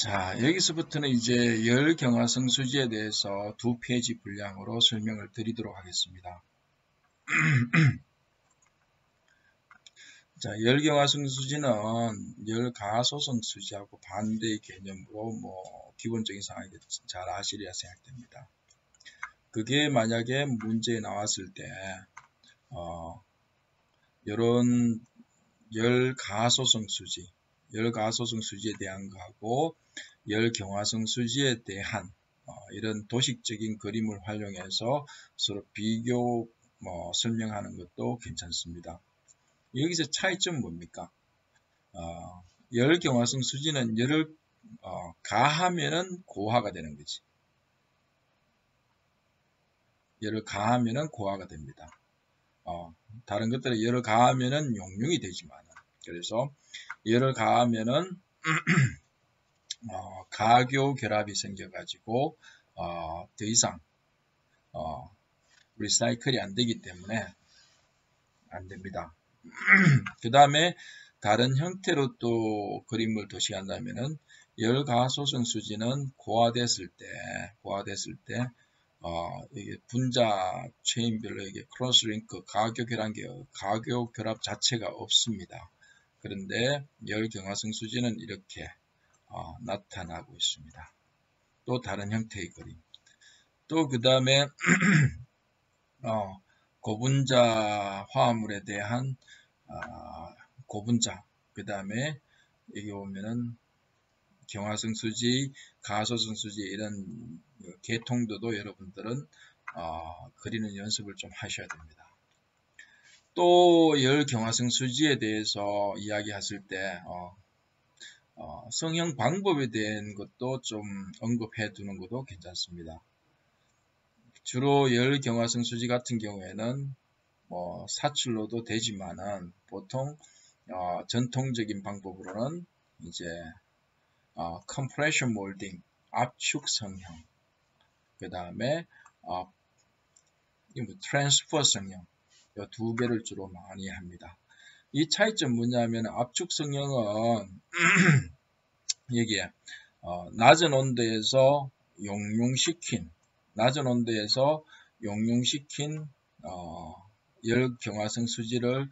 자, 여기서부터는 이제 열경화성 수지에 대해서 2페이지 분량으로 설명을 드리도록 하겠습니다. 자, 열경화성 수지는 열가소성 수지하고 반대의 개념으로 기본적인 상황이 잘 아시리라 생각됩니다. 그게 만약에 문제에 나왔을 때 이런 열가소성 수지에 대한 거하고 열경화성 수지에 대한 이런 도식적인 그림을 활용해서 서로 비교 설명하는 것도 괜찮습니다. 여기서 차이점은 뭡니까? 열경화성 수지는 열을 가하면은 고화가 되는 거지. 열을 가하면은 고화가 됩니다. 다른 것들은 열을 가하면은 용융이 되지만, 그래서 열을 가하면은 가교 결합이 생겨가지고 더 이상 리사이클이 안 되기 때문에 안 됩니다. 그 다음에 다른 형태로 또 그림을 도식한다면은 열가소성 수지는 고화됐을 때 이게 분자 체인별로 이게 크로스링크 가교 결합 자체가 없습니다. 그런데 열경화성 수지는 이렇게 나타나고 있습니다. 또 다른 형태의 그림. 또 그 다음에 고분자 화합물에 대한 고분자, 그 다음에 여기 보면은 경화성 수지, 가소성 수지 이런 계통도도 여러분들은 그리는 연습을 좀 하셔야 됩니다. 또 열경화성 수지에 대해서 이야기하실 때 성형 방법에 대한 것도 좀 언급해 두는 것도 괜찮습니다. 주로 열경화성 수지 같은 경우에는 사출로도 되지만은 보통 전통적인 방법으로는 이제 compression molding, 압축 성형, 그 다음에 transfer 성형, 이 두 개를 주로 많이 합니다. 이 차이점 뭐냐면 압축 성형은 여기에 낮은 온도에서 용융시킨 열경화성 수지를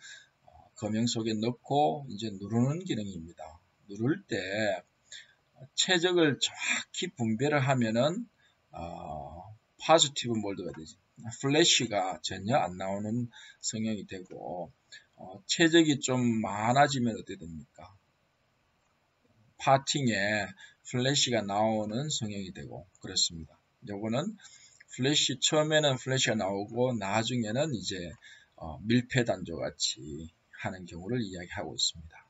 검형 속에 넣고 이제 누르는 기능입니다. 누를 때 최적을 정확히 분배를 하면은 포지티브 몰드가 되지. 플래시가 전혀 안 나오는 성형이 되고 최적이 좀 많아지면 어떻게 됩니까? 파팅에 플래시가 나오는 성형이 되고 그렇습니다. 요거는 처음에는 플래시가 나오고 나중에는 이제 밀폐단조 같이 하는 경우를 이야기하고 있습니다.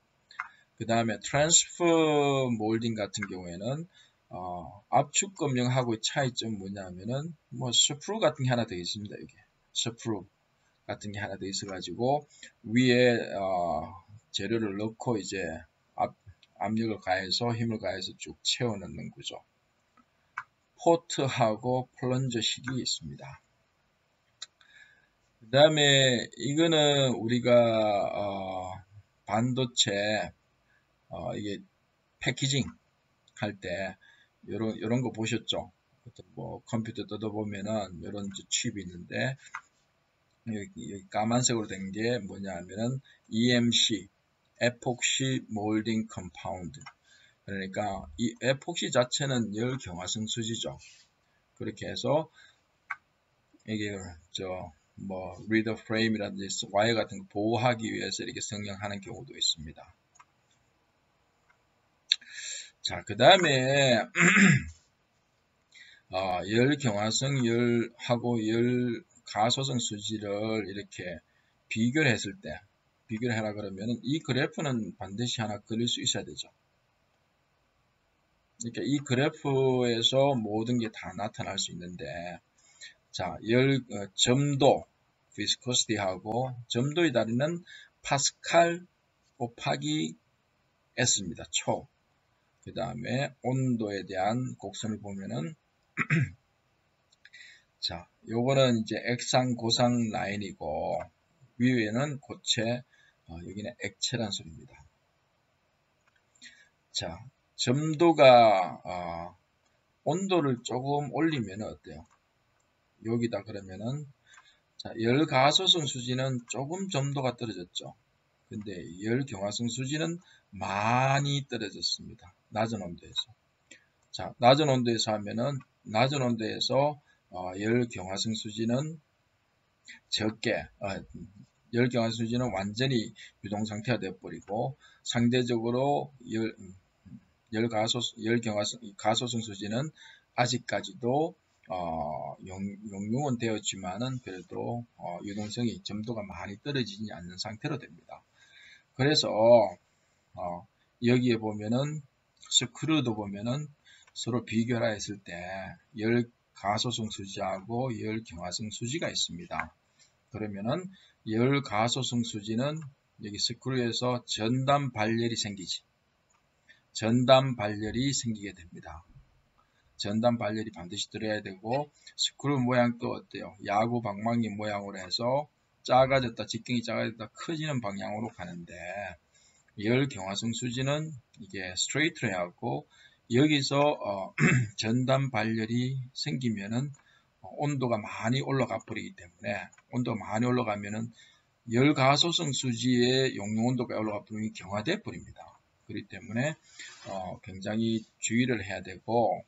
그 다음에 트랜스퍼 몰딩 같은 경우에는 압축 검형하고의 차이점 뭐냐면은 스프루 같은 게 하나 더 있습니다. 여기 스프루 같은 게 하나 더 있어가지고 위에 재료를 넣고 이제 압력을 가해서 힘을 가해서 쭉 채워 넣는 구조. 포트하고 플런저식이 있습니다. 그 다음에 이거는 우리가 반도체 이게 패키징 할 때 요런 거 보셨죠? 컴퓨터 뜯어보면은 요런 칩이 있는데 여기 까만색으로 된 게 뭐냐 하면은 EMC 에폭시 몰딩 컴파운드. 그러니까 이 에폭시 자체는 열경화성 수지죠. 그렇게 해서 이게 리더 프레임이라든지 와이어 같은 거 보호하기 위해서 이렇게 성형하는 경우도 있습니다. 자, 그 다음에 열경화성 열하고 열가소성 수지를 이렇게 비교를 했을 때 비교를 하라 그러면은 이 그래프는 반드시 하나 그릴 수 있어야 되죠. 그러니까 이 그래프에서 모든 게 다 나타날 수 있는데, 자, 점도, viscosity하고 점도의 단위는 파스칼 곱하기 S입니다. 초. 그 다음에 온도에 대한 곡선을 보면은, 자, 요거는 이제 액상, 고상 라인이고, 위에는 고체, 여기는 액체란 소리입니다. 자, 점도가 온도를 조금 올리면 어때요? 여기다 그러면은 자, 열가소성 수지는 조금 점도가 떨어졌죠. 근데 열경화성 수지는 많이 떨어졌습니다. 낮은 온도에서. 자, 낮은 온도에서 하면은 낮은 온도에서 열경화성 수지는 적게 열경화성 수지는 완전히 유동 상태가 되어버리고 상대적으로 열가소성 수지는 아직까지도 용융은 되었지만은 그래도 유동성이 점도가 많이 떨어지지 않는 상태로 됩니다. 그래서 여기에 보면은 스크루도 보면은 서로 비교를 했을 때 열가소성 수지하고 열경화성 수지가 있습니다. 그러면은 열가소성 수지는 여기 스크루에서 전단 발열이 생기지. 전단 발열이 생기게 됩니다. 전단 발열이 반드시 들어야 되고 스크루 모양도 어때요? 야구 방망이 모양으로 해서 작아졌다, 직경이 작아졌다 커지는 방향으로 가는데 열경화성 수지는 이게 스트레이트로 해갖고 여기서 전단 발열이 생기면은 온도가 많이 올라가 버리기 때문에 온도가 많이 올라가면은 열가소성 수지의 용융 온도가 올라가 버리면 경화돼 버립니다. 그렇기 때문에 굉장히 주의를 해야 되고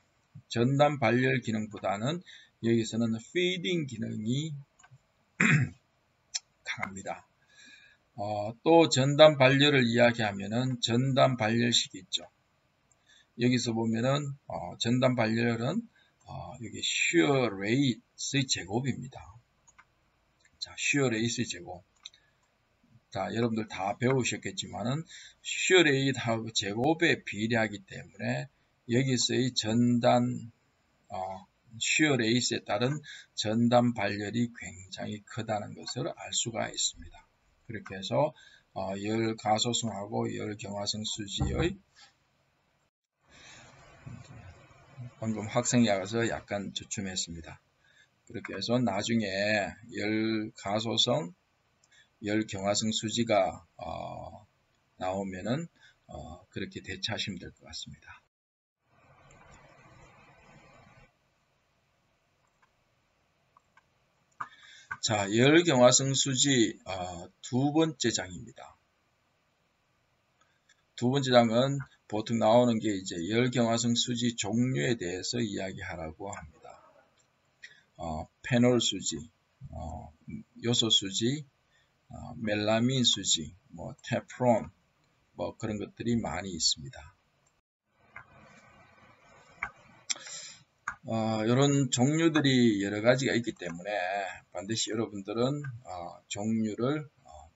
전단 발열 기능보다는 여기서는 피딩 기능이 강합니다. 또 전단 발열을 이야기하면은 전단 발열식이 있죠. 여기서 보면은 전단 발열은 여기 shear rate의 제곱입니다. 자, shear rate의 제곱. 자, 여러분들 다 배우셨겠지만은 shear rate하고 제곱에 비례하기 때문에 여기서의 전단 shear rate에 따른 전단 발열이 굉장히 크다는 것을 알 수가 있습니다. 그렇게 해서 열가소성하고 열경화성 수지의 방금 학생이 와서 약간 주춤했습니다. 그렇게 해서 나중에 열가소성, 열경화성 수지가 나오면은 그렇게 대처하시면 될 것 같습니다. 자, 열경화성 수지 두 번째 장입니다. 두 번째 장은 보통 나오는 게 이제 열경화성 수지 종류에 대해서 이야기하라고 합니다. 페놀 수지, 요소 수지, 멜라민 수지, 뭐 테프론, 뭐 그런 것들이 많이 있습니다. 이런 종류들이 여러 가지가 있기 때문에 반드시 여러분들은 종류를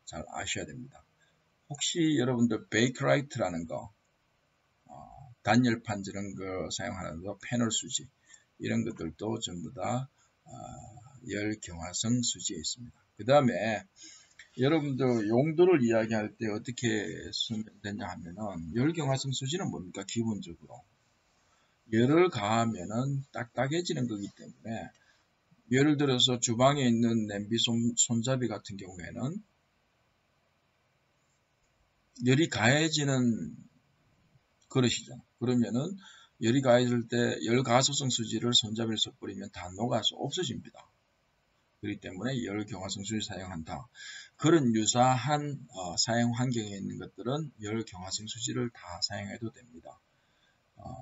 잘 아셔야 됩니다. 혹시 여러분들 베이크라이트라는 거, 단열판 저런 거 사용하는 거, 패널 수지 이런 것들도 전부 다 열경화성 수지에 있습니다. 그 다음에 여러분들 용도를 이야기할 때 어떻게 쓰면 되냐 하면은 열경화성 수지는 뭡니까? 기본적으로 열을 가하면은 딱딱해지는 거기 때문에 예를 들어서 주방에 있는 냄비 손잡이 같은 경우에는 열이 가해지는 그릇이죠. 그러면은 열이 가해질 때 열가소성 수지를 손잡이를 섞어버리면 다 녹아서 없어집니다. 그렇기 때문에 열경화성 수지를 사용한다. 그런 유사한 사용 환경에 있는 것들은 열경화성 수지를 다 사용해도 됩니다.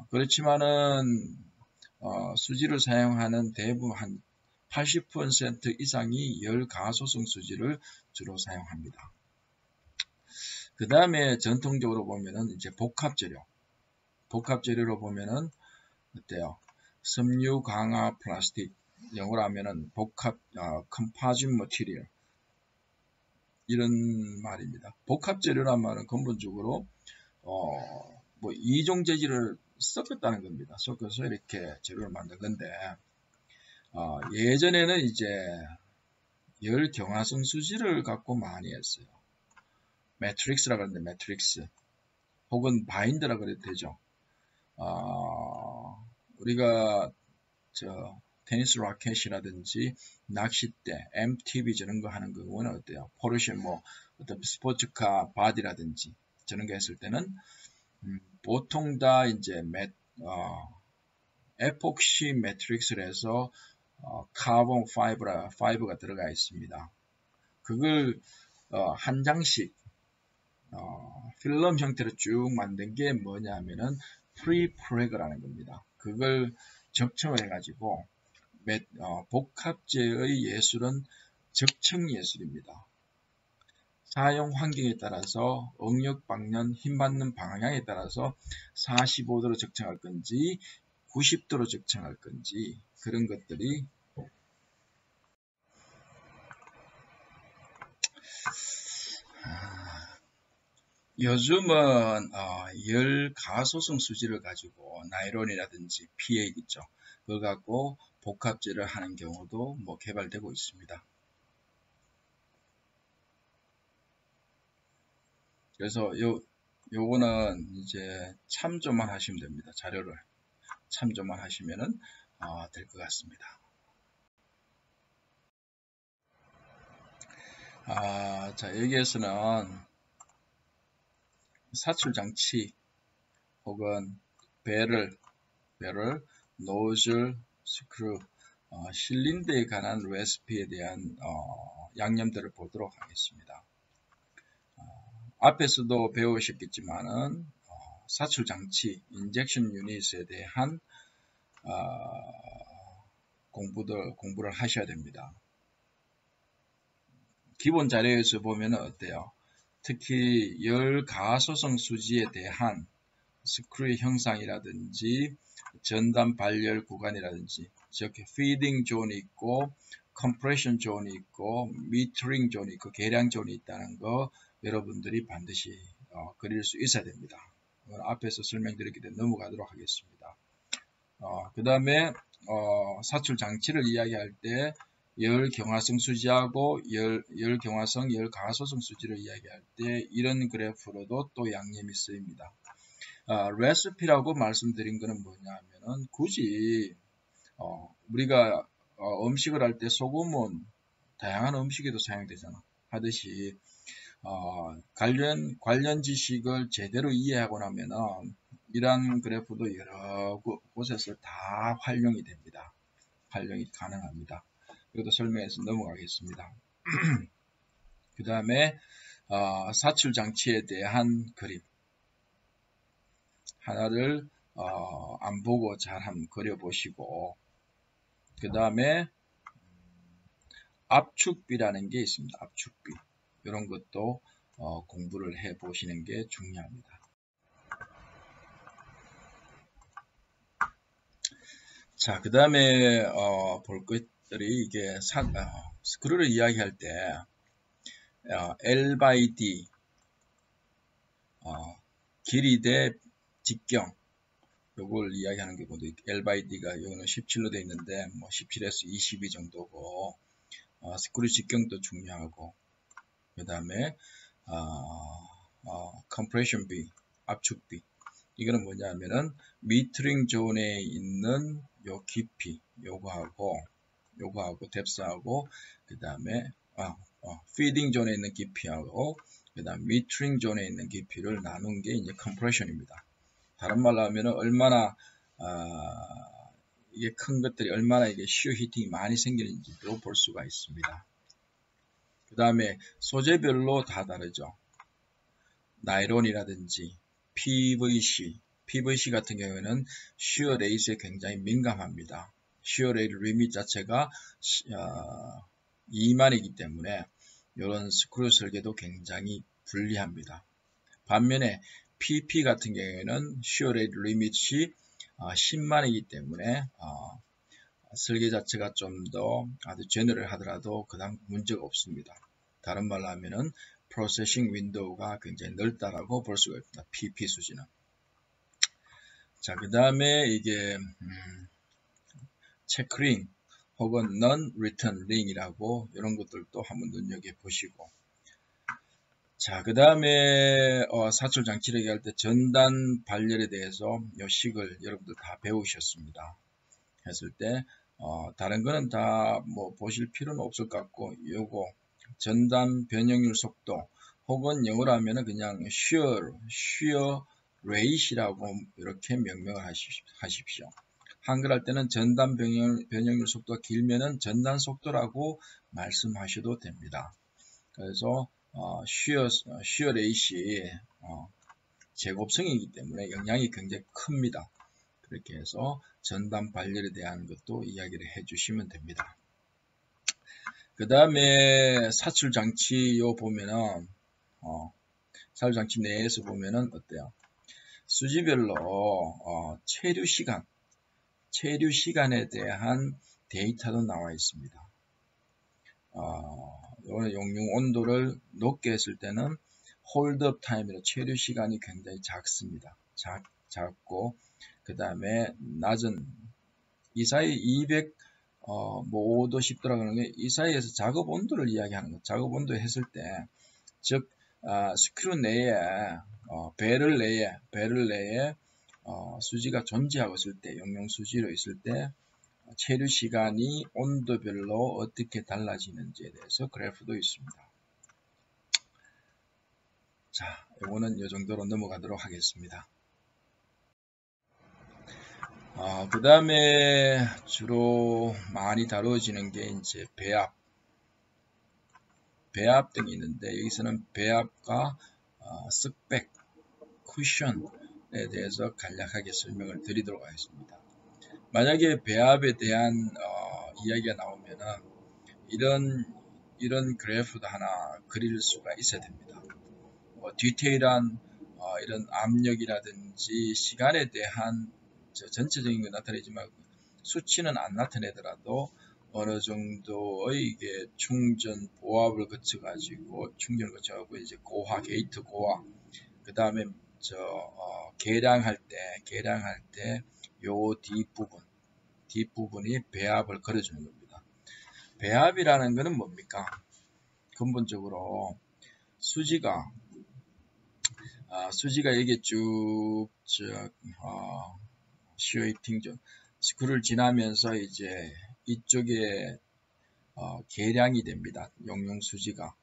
그렇지만은 수지를 사용하는 대부분 한 80% 이상이 열가소성 수지를 주로 사용합니다. 그 다음에 전통적으로 보면은 이제 복합재료로 보면은 어때요? 섬유 강화 플라스틱, 영어로 하면은 복합 composite material 이런 말입니다. 복합재료란 말은 근본적으로 뭐 이종 재질을 섞었다는 겁니다. 섞어서 이렇게 재료를 만든 건데 예전에는 이제 열경화성 수지를 갖고 많이 했어요. 매트릭스라 그러는데 매트릭스 혹은 바인더라 그래도 되죠. 우리가 테니스 라켓이라든지 낚싯대, MTB 저런 거 하는 거는 어때요? 포르쉐 뭐 어떤 스포츠카 바디라든지 저런 거 했을 때는 보통 다 이제 에폭시 매트릭스를 해서 카본 파이브가 들어가 있습니다. 그걸 한 장씩 필름 형태로 쭉 만든 게 뭐냐 하면은 프리프레그라는 겁니다. 그걸 적청을 해가지고 복합제의 예술은 적청 예술입니다. 사용 환경에 따라서 응력 방면, 힘 받는 방향에 따라서 45도로 적청할 건지 90도로 적청할 건지 그런 것들이 요즘은 열 가소성 수지를 가지고 나이론이라든지 PA 있죠. 그걸 갖고 복합제를 하는 경우도 개발되고 있습니다. 그래서 요거는 이제 참조만 하시면 됩니다. 자료를 참조만 하시면은 될 것 같습니다. 자, 여기에서는 사출장치 혹은 배럴, 노즐, 스크루, 실린더에 관한 레시피에 대한 양념들을 보도록 하겠습니다. 앞에서도 배우셨겠지만은 사출장치, 인젝션 유닛에 대한 공부를 하셔야 됩니다. 기본 자료에서 보면 어때요? 특히 열 가소성 수지에 대한 스크류 형상이라든지 전단 발열 구간이라든지 즉 피딩 존이 있고 컴프레션 존이 있고 미터링 존이 있고 계량 존이 있다는 거 여러분들이 반드시 그릴 수 있어야 됩니다. 앞에서 설명드렸기 때문에 넘어가도록 하겠습니다. 그 다음에 사출 장치를 이야기할 때 열 경화성 수지하고 열 경화성, 열 가소성 수지를 이야기할 때 이런 그래프로도 또 양념이 쓰입니다. 레시피라고 말씀드린 것은 뭐냐 하면은 굳이 우리가 음식을 할 때 소금은 다양한 음식에도 사용되잖아 하듯이 관련 지식을 제대로 이해하고 나면은 이러한 그래프도 여러 곳에서 다 활용이 됩니다. 활용이 가능합니다. 이것도 설명해서 넘어가겠습니다. 그 다음에 사출 장치에 대한 그림 하나를 안 보고 잘 한번 그려보시고 그 다음에 압축비라는 게 있습니다. 압축비 이런 것도 공부를 해 보시는 게 중요합니다. 자, 그 다음에 볼 것들이 이게 스크루를 이야기할 때 L by D 길이 대 직경 요걸 이야기하는 경우도 L by D가 이거는 17로 되어 있는데 17에서 22 정도고 스크류 직경도 중요하고 그 다음에 compression B 압축비 이거는 뭐냐면은 미터링 존에 있는 요 깊이 요거하고 뎁스하고 그 다음에 피딩 존에 있는 깊이하고 그 다음 미터링 존에 있는 깊이를 나눈 게 이제 컴프레션입니다. 다른 말로 하면은 얼마나 이게 큰 것들이 얼마나 이게 시어 히팅이 많이 생기는지도 볼 수가 있습니다. 그 다음에 소재별로 다 다르죠. 나이론이라든지 PVC 같은 경우에는 시어 레이스에 굉장히 민감합니다. 시어 레이스 리밋 자체가 2만이기 때문에 이런 스크류 설계도 굉장히 불리합니다. 반면에 PP 같은 경우에는 시어 레이스 리밋이 10만이기 때문에 설계 자체가 좀 더 아주 제너럴 하더라도 그다음 문제가 없습니다. 다른 말로 하면은 프로세싱 윈도우가 굉장히 넓다라고 볼 수가 있습니다. PP 수지는. 자, 그 다음에 이게 체크링 혹은 non-return ring이라고 이런 것들도 한번 눈여겨보시고 자, 그 다음에 사출 장치를 얘기할 때 전단 발열에 대해서 요 식을 여러분들 다 배우셨습니다. 했을 때 다른 거는 다 보실 필요는 없을 것 같고 요거 전단 변형률 속도 혹은 영어로 하면은 그냥 shear rate이라고 이렇게 명명을 하십시오. 한글할 때는 전단 변형률 속도가 길면은 전단 속도라고 말씀하셔도 됩니다. 그래서 shear rate이 제곱성이기 때문에 영향이 굉장히 큽니다. 그렇게 해서 전단 발열에 대한 것도 이야기를 해주시면 됩니다. 그 다음에 사출장치 요 보면은 사출장치 내에서 보면은 어때요? 수지별로 체류 시간에 대한 데이터도 나와 있습니다. 요거는 용융 온도를 높게 했을 때는 홀드업 타임이라 체류 시간이 굉장히 작습니다. 작고 그 다음에 낮은 이 사이 200 뭐 5도 10도라 그러는 게 이 사이에서 작업 온도를 이야기하는 거. 작업 온도 했을 때 즉 스크류 내에 배럴 내에 수지가 존재하고 있을 때 용융 수지로 있을 때 체류 시간이 온도별로 어떻게 달라지는지에 대해서 그래프도 있습니다. 자, 이거는 이 정도로 넘어가도록 하겠습니다. 그 다음에 주로 많이 다뤄지는 게 이제 배압 등이 있는데 여기서는 배압과 스펙, 쿠션에 대해서 간략하게 설명을 드리도록 하겠습니다. 만약에 배압에 대한 이야기가 나오면은 이런 그래프도 하나 그릴 수가 있어야 됩니다. 디테일한 이런 압력이라든지 시간에 대한 전체적인 거 나타내지만 수치는 안 나타내더라도 어느 정도의 이게 충전 보압을 거쳐 가지고 충전을 거쳐 가지고 이제 고화 게이트 고화 그 다음에 계량할 때 요 뒷부분이 배압을 걸어주는 겁니다. 배압이라는 것은 뭡니까? 근본적으로 수지가 이게 쭉 시어히팅 스크루를 지나면서 이제 이쪽에 계량이 됩니다. 용융 수지가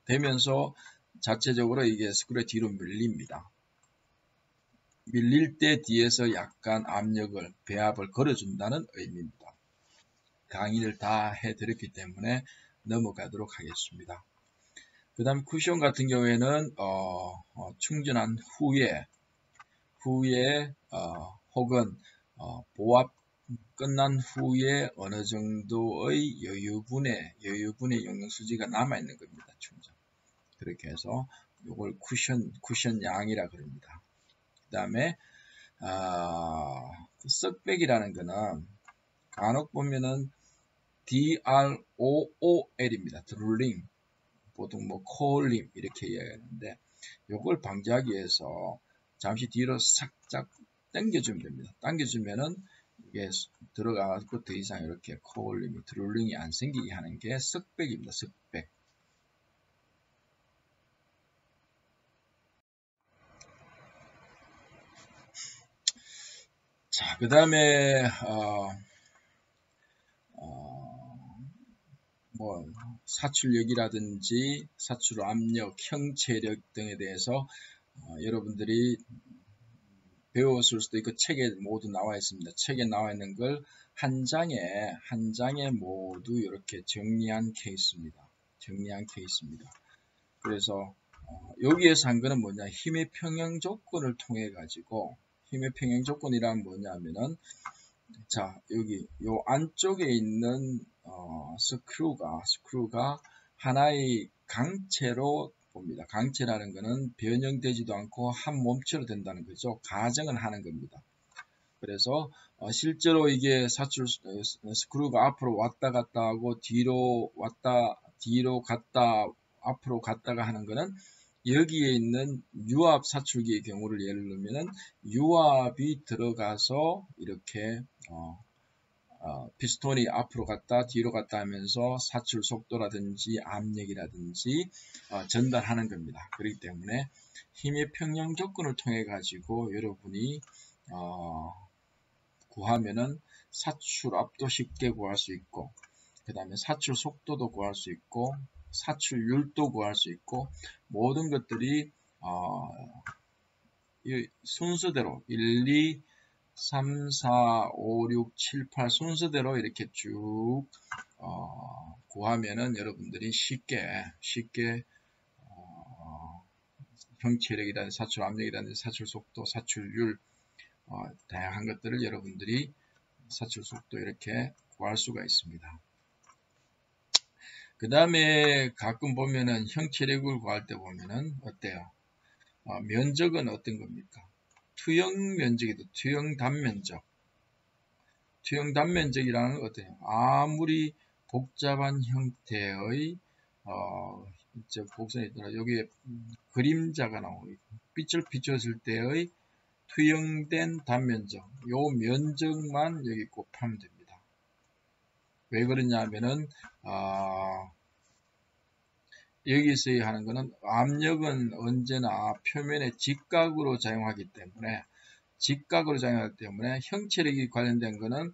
되면서 자체적으로 이게 스크루의 뒤로 밀립니다. 밀릴 때 뒤에서 약간 배압을 걸어준다는 의미입니다. 강의를 다 해드렸기 때문에 넘어가도록 하겠습니다. 그 다음 쿠션 같은 경우에는 충전한 후에 혹은 보압 끝난 후에 어느 정도의 여유분의 용융 수지가 남아 있는 겁니다. 충전. 그렇게 해서 이걸 쿠션 양이라 그럽니다. 그 다음에 썩백이라는 거는 간혹 보면은 DROOL입니다. 드룰링 보통 뭐 콜림 이렇게 이야기하는데 이걸 방지하기 위해서 잠시 뒤로 살짝 당겨주면 됩니다. 당겨주면은 이게 들어가고 더 이상 이렇게 콜림이 드룰링이 안 생기게 하는 게 썩백입니다. 썩백. 자, 그 다음에 뭐 사출력이라든지 사출 압력, 형체력 등에 대해서 여러분들이 배웠을 수도 있고 책에 모두 나와 있습니다. 책에 나와 있는 걸 한 장에 모두 이렇게 정리한 케이스입니다. 그래서 여기에서 한 거는 뭐냐? 힘의 평형 조건을 통해 가지고 힘의 평형 조건이란 뭐냐면은 자, 여기 요 안쪽에 있는 스크루가 하나의 강체로 봅니다. 강체라는 것은 변형되지도 않고 한 몸체로 된다는 거죠. 가정을 하는 겁니다. 그래서 실제로 이게 스크루가 앞으로 왔다 갔다 하고 뒤로 갔다 앞으로 갔다가 하는 것은 여기에 있는 유압 사출기의 경우를 예를 들면은 유압이 들어가서 이렇게 피스톤이 앞으로 갔다 뒤로 갔다 하면서 사출 속도라든지 압력이라든지 전달하는 겁니다. 그렇기 때문에 힘의 평형 조건을 통해 가지고 여러분이 구하면은 사출압도 쉽게 구할 수 있고 그 다음에 사출 속도도 구할 수 있고 사출률도 구할 수 있고 모든 것들이 이 순서대로 1, 2, 3, 4, 5, 6, 7, 8 순서대로 이렇게 쭉 구하면은 여러분들이 쉽게 형체력이라든지 사출 압력이라든지 사출 속도, 사출률 다양한 것들을 여러분들이 사출 속도 이렇게 구할 수가 있습니다. 그 다음에 가끔 보면은 형체력을 구할 때 보면은 어때요? 면적은 어떤 겁니까? 투영 면적이도 투영 단면적. 투영 단면적이라는 건 어때요? 아무리 복잡한 형태의 곡선이 있더라. 여기에 그림자가 나오고 빛을 비췄을 때의 투영된 단면적. 요 면적만 여기 곱하면 됩니다. 왜 그러냐면은 여기서 하는 것은 압력은 언제나 표면에 직각으로 작용하기 때문에 형체력이 관련된 것은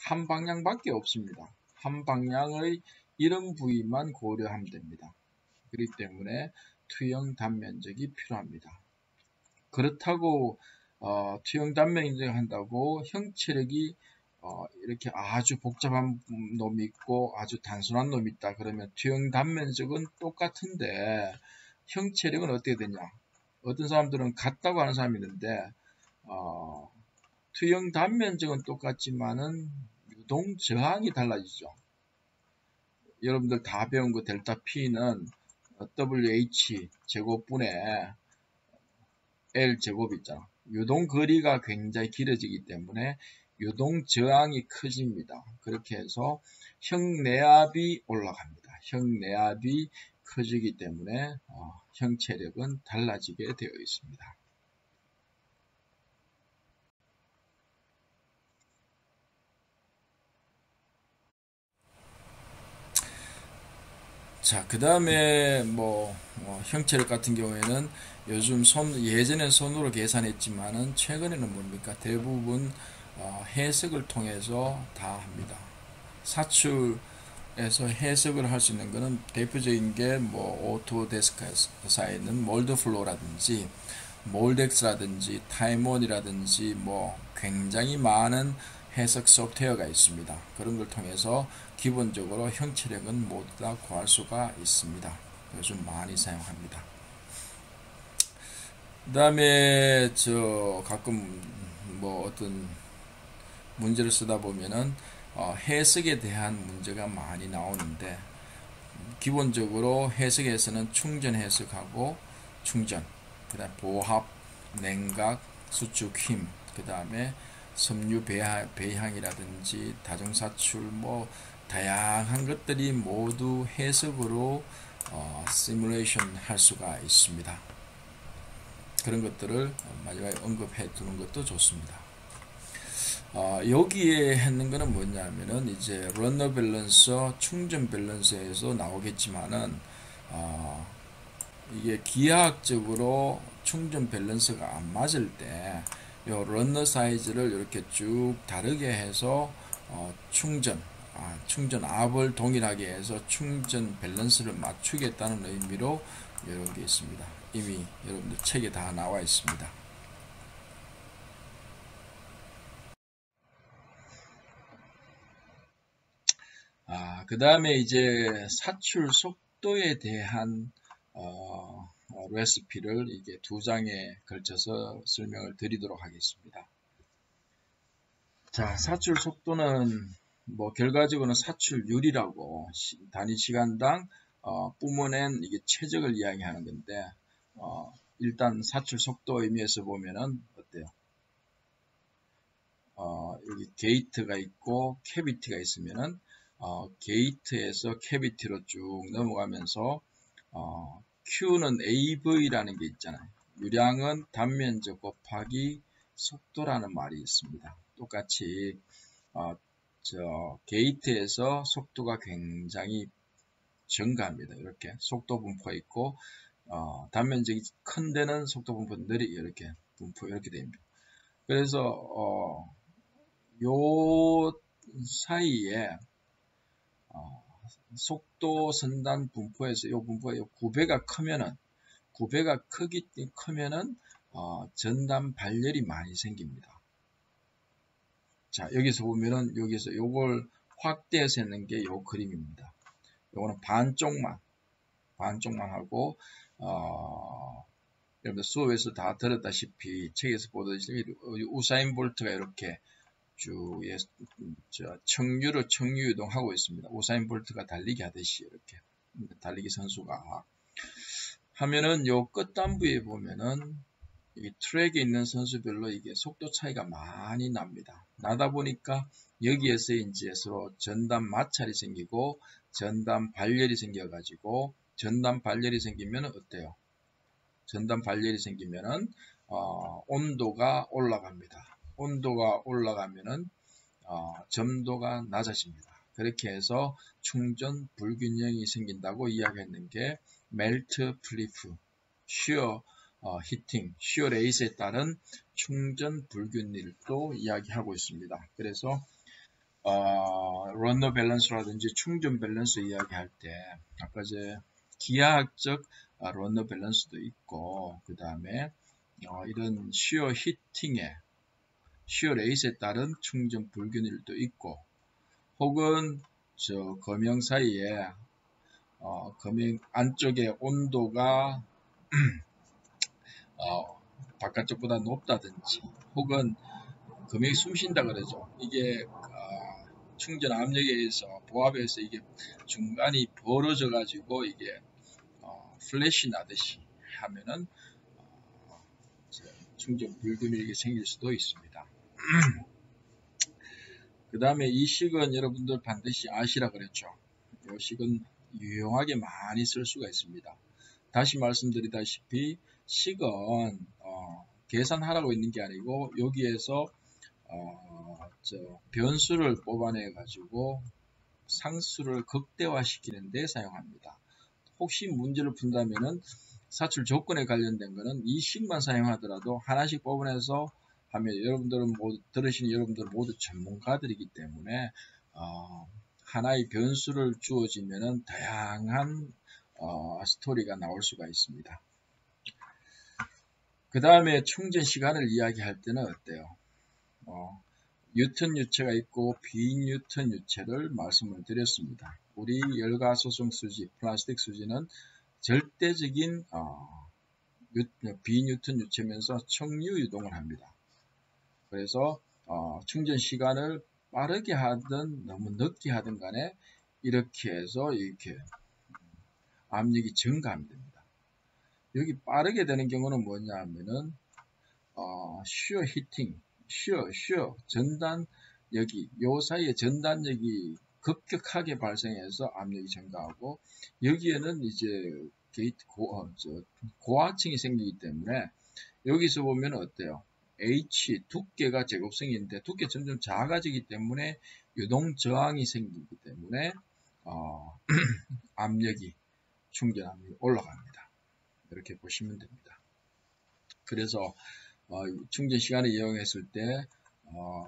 한 방향밖에 없습니다. 한 방향의 이런 부위만 고려하면 됩니다. 그렇기 때문에 투영 단면적이 필요합니다. 그렇다고 투영 단면적 한다고 형체력이 이렇게 아주 복잡한 놈이 있고 아주 단순한 놈이 있다 그러면 투영 단면적은 똑같은데 형체력은 어떻게 되냐? 어떤 사람들은 같다고 하는 사람이 있는데 투영 단면적은 똑같지만은 유동 저항이 달라지죠. 여러분들 다 배운 거 델타 P는 WH 제곱분의 L 제곱이 있잖아. 유동 거리가 굉장히 길어지기 때문에 유동 저항이 커집니다. 그렇게 해서 형내압이 올라갑니다. 형내압이 커지기 때문에 형체력은 달라지게 되어 있습니다. 자, 그 다음에 형체력 같은 경우에는 요즘 예전엔 손으로 계산했지만은 최근에는 뭡니까? 대부분 해석을 통해서 다 합니다. 사출에서 해석을 할 수 있는 거는 대표적인 게 오토데스크사에 있는 몰드플로우라든지 몰덱스라든지 타임원이라든지 굉장히 많은 해석 소프트웨어가 있습니다. 그런 걸 통해서 기본적으로 형체력은 모두 다 구할 수가 있습니다. 요즘 많이 사용합니다. 그 다음에 가끔 어떤 문제를 쓰다 보면은 해석에 대한 문제가 많이 나오는데 기본적으로 해석에서는 충전 해석하고 충전, 그 다음 보합, 냉각, 수축, 힘, 그 다음에 섬유 배향이라든지 다중사출 다양한 것들이 모두 해석으로 시뮬레이션 할 수가 있습니다. 그런 것들을 마지막에 언급해 두는 것도 좋습니다. 여기에 했는 거는 뭐냐면은 이제 러너 밸런서, 충전 밸런서에서 나오겠지만은 이게 기하학적으로 충전 밸런스가 안 맞을 때 요 러너 사이즈를 이렇게 쭉 다르게 해서 충전 압을 동일하게 해서 충전 밸런스를 맞추겠다는 의미로 이런 게 있습니다. 이미 여러분들 책에 다 나와 있습니다. 그 다음에 이제 사출 속도에 대한 레시피를 이게 두 장에 걸쳐서 설명을 드리도록 하겠습니다. 자, 사출 속도는 결과적으로는 사출률이라고 단위 시간당 뿜어낸 이게 최적을 이야기하는 건데 일단 사출 속도 의미에서 보면은 어때요? 여기 게이트가 있고 캐비티가 있으면은 게이트에서 캐비티로 쭉 넘어가면서 Q는 AV라는 게 있잖아요. 유량은 단면적 곱하기 속도라는 말이 있습니다. 똑같이 게이트에서 속도가 굉장히 증가합니다. 이렇게 속도 분포가 있고 단면적이 큰 데는 속도 분포들이 이렇게 됩니다. 그래서 요 사이에 속도 선단 분포에서 요 분포가 9배가 크면은 전단 발열이 많이 생깁니다. 자, 여기서 보면은 여기서 요걸 확대해서 했는 게 요 그림입니다. 요거는 반쪽만 하고 여러분들 수업에서 다 들었다시피 책에서 보듯이 우사인 볼트가 이렇게 쭉 청유 유동하고 있습니다. 우사인 볼트가 달리기 하듯이 이렇게 달리기 선수가 하면은 요 끝단부에 보면은 이 트랙에 있는 선수별로 이게 속도 차이가 많이 납니다. 나다 보니까 여기에서 이제 서로 전단 마찰이 생기고 전단 발열이 생겨가지고 전단 발열이 생기면 어때요? 전단 발열이 생기면은 온도가 올라갑니다. 온도가 올라가면은 점도가 낮아집니다. 그렇게 해서 충전 불균형이 생긴다고 이야기했는 게 멜트 플리프, 쉬어 히팅, 쉬어 레이스에 따른 충전 불균일도 이야기하고 있습니다. 그래서 런너 밸런스라든지 충전 밸런스 이야기할 때 아까 기하학적 런너 밸런스도 있고 그 다음에 이런 쉬어 히팅에 쉬어 레이스에 따른 충전 불균일도 있고 혹은 검형 사이에 검형 안쪽에 온도가 바깥쪽보다 높다든지 혹은 검형이 숨쉰다 그러죠. 이게 충전 압력에 의해서 보압에서 이게 중간이 벌어져 가지고 이게 플래시 나듯이 하면은 충전 불균형이 생길 수도 있습니다. 그 다음에 이 식은 여러분들 반드시 아시라 그랬죠. 이 식은 유용하게 많이 쓸 수가 있습니다. 다시 말씀드리다시피 식은 계산하라고 있는 게 아니고 여기에서 변수를 뽑아내 가지고 상수를 극대화시키는 데 사용합니다. 혹시 문제를 푼다면은 사출 조건에 관련된 거는 이 식만 사용하더라도 하나씩 뽑아내서 하면 여러분들은 들으시는 여러분들 모두 전문가들이기 때문에 하나의 변수를 주어지면은 다양한 스토리가 나올 수가 있습니다. 그 다음에 충전 시간을 이야기할 때는 어때요? 뉴턴 유체가 있고 비뉴턴 유체를 말씀을 드렸습니다. 우리 열가소성 수지, 플라스틱 수지는 절대적인 비뉴턴 유체면서 청유 유동을 합니다. 그래서 충전 시간을 빠르게 하든 너무 늦게 하든 간에 이렇게 해서 이렇게 압력이 증가하면 됩니다. 여기 빠르게 되는 경우는 뭐냐 하면은 쉬어 히팅, 쉬어 전단 여기 요 사이에 전단력이 급격하게 발생해서 압력이 증가하고 여기에는 이제 게이트 고하층이 생기기 때문에 여기서 보면 어때요? H 두께가 제곱성인데 두께 점점 작아지기 때문에 유동 저항이 생기기 때문에 압력이 충전 압력이 올라갑니다. 이렇게 보시면 됩니다. 그래서 충전 시간을 이용했을 때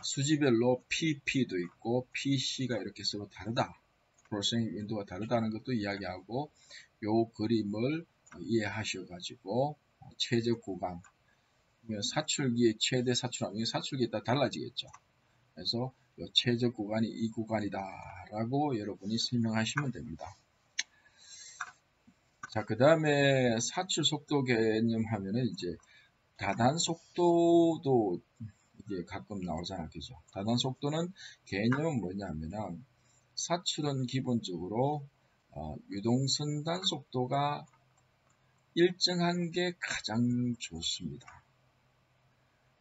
수지별로 PP도 있고 PC가 이렇게 서로 다르다. 프로세싱 윈도가 다르다는 것도 이야기하고 요 그림을 이해하셔가지고 최적 구간 사출기의 최대 사출압력이 사출기에 따라 달라지겠죠. 그래서 요 최적 구간이 이 구간이다 라고 여러분이 설명하시면 됩니다. 자, 그 다음에 사출 속도 개념 하면은 이제 다단 속도도 이게 가끔 나오잖아요. 그죠? 다단 속도는 개념은 뭐냐면은 사출은 기본적으로 유동선단 속도가 일정한 게 가장 좋습니다.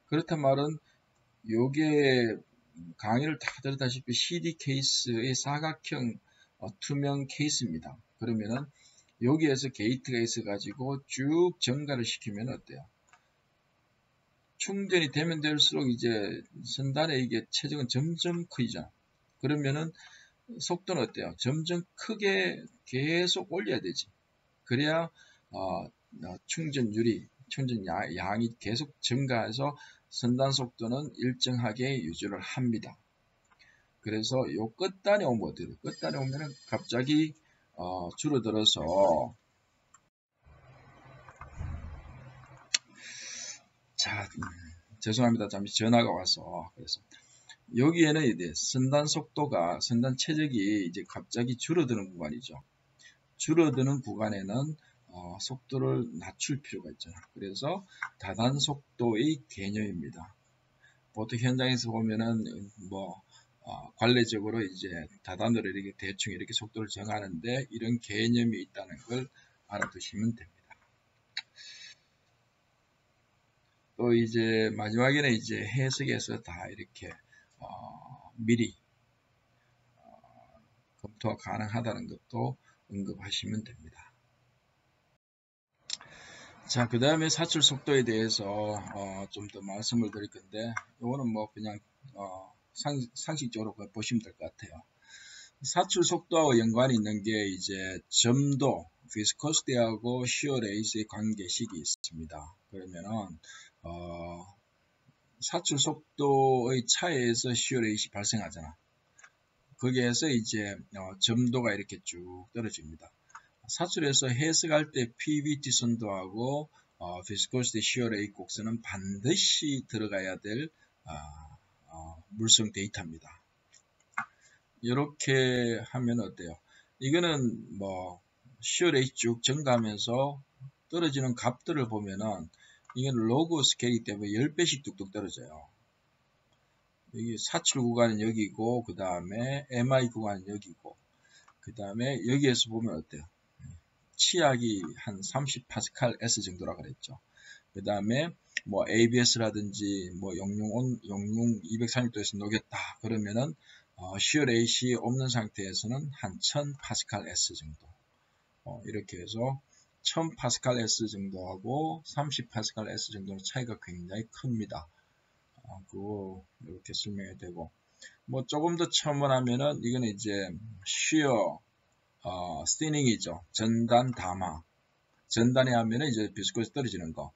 그렇단 말은 요게 강의를 다 들었다시피 CD 케이스의 사각형 투명 케이스입니다. 그러면은 여기에서 게이트가 있어 가지고 쭉 증가를 시키면 어때요? 충전이 되면 될수록 이제 선단의 이게 체적은 점점 커지잖아. 그러면은 속도는 어때요? 점점 크게 계속 올려야 되지. 그래야 충전율이 충전 양이 계속 증가해서 선단 속도는 일정하게 유지를 합니다. 그래서 요 끝단에 오면 어때요? 끝단에 오면은 갑자기 줄어들어서 자, 죄송합니다. 잠시 전화가 와서. 그래서 여기에는 이제 선단 속도가, 선단 최적이 이제 갑자기 줄어드는 구간이죠. 줄어드는 구간에는 속도를 낮출 필요가 있잖아. 그래서 다단 속도의 개념입니다. 보통 현장에서 보면은 관례적으로 이제 다단으로 이렇게 대충 이렇게 속도를 정하는데 이런 개념이 있다는 걸 알아두시면 됩니다. 또 이제 마지막에는 이제 해석에서 다 이렇게 미리 검토가 가능하다는 것도 언급하시면 됩니다. 자, 그 다음에 사출 속도에 대해서 좀 더 말씀을 드릴 건데 이거는 뭐 그냥 상식적으로 보시면 될 것 같아요. 사출 속도와 연관이 있는 게 이제 점도, 비스코시티하고 시어 레이스의 관계식이 있습니다. 그러면은 사출 속도의 차이에서 시어 레이스 발생하잖아. 거기에서 이제 점도가 이렇게 쭉 떨어집니다. 사출에서 해석할 때 PVT 선도하고 비스코시티 시어 레이스 곡선은 반드시 들어가야 될 물성 데이터입니다. 이렇게 하면 어때요? 이거는 뭐 시어 레이스 쭉 증가하면서 떨어지는 값들을 보면은 이건 로그 스케일이기 때문에 10배씩 뚝뚝 떨어져요. 여기 사출 구간은 여기고 그 다음에 MI 구간은 여기고 그 다음에 여기에서 보면 어때요? 치약이 한 30파스칼 S 정도라 그랬죠. 그 다음에 뭐 ABS라든지 뭐 용융 230도에서 녹였다 그러면은 시어 레이시 없는 상태에서는 한 1000파스칼 S 정도 이렇게 해서 1000파스칼 S 정도하고 30파스칼 S 정도의 차이가 굉장히 큽니다. 그거 이렇게 설명이 되고 뭐 조금 더 첨언하면은 이거는 이제 시어 스티닝이죠. 전단 담화. 전단에 하면은 이제 비스코시티 떨어지는 거.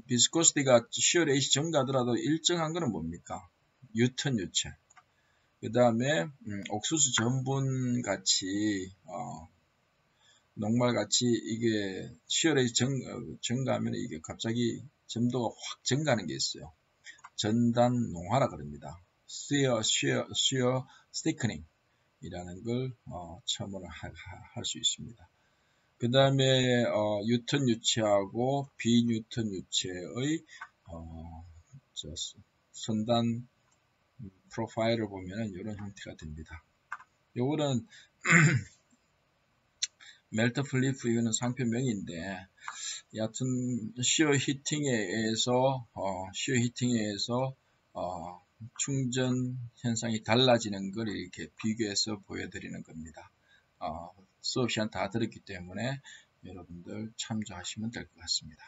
비스코시티가 시어 레이시 증가하더라도 일정한 거는 뭡니까? 유턴 유체. 그 다음에 옥수수 전분 같이 녹말 같이 이게 시어 레이시 증가하면 이게 갑자기 점도가 확 증가하는 게 있어요. 전단 농화라 그럽니다. 시어 스티크닝 이라는 걸 첨언을 할 수 있습니다. 그 다음에 뉴턴 유체하고 비뉴턴 유체의 선단 프로파일을 보면은 이런 형태가 됩니다. 요거는 멜트 플리프 이거는 상표명인데 여하튼 시어 히팅에 의해서 충전 현상이 달라지는 걸 이렇게 비교해서 보여드리는 겁니다. 수업 시간 다 들었기 때문에 여러분들 참조하시면 될 것 같습니다.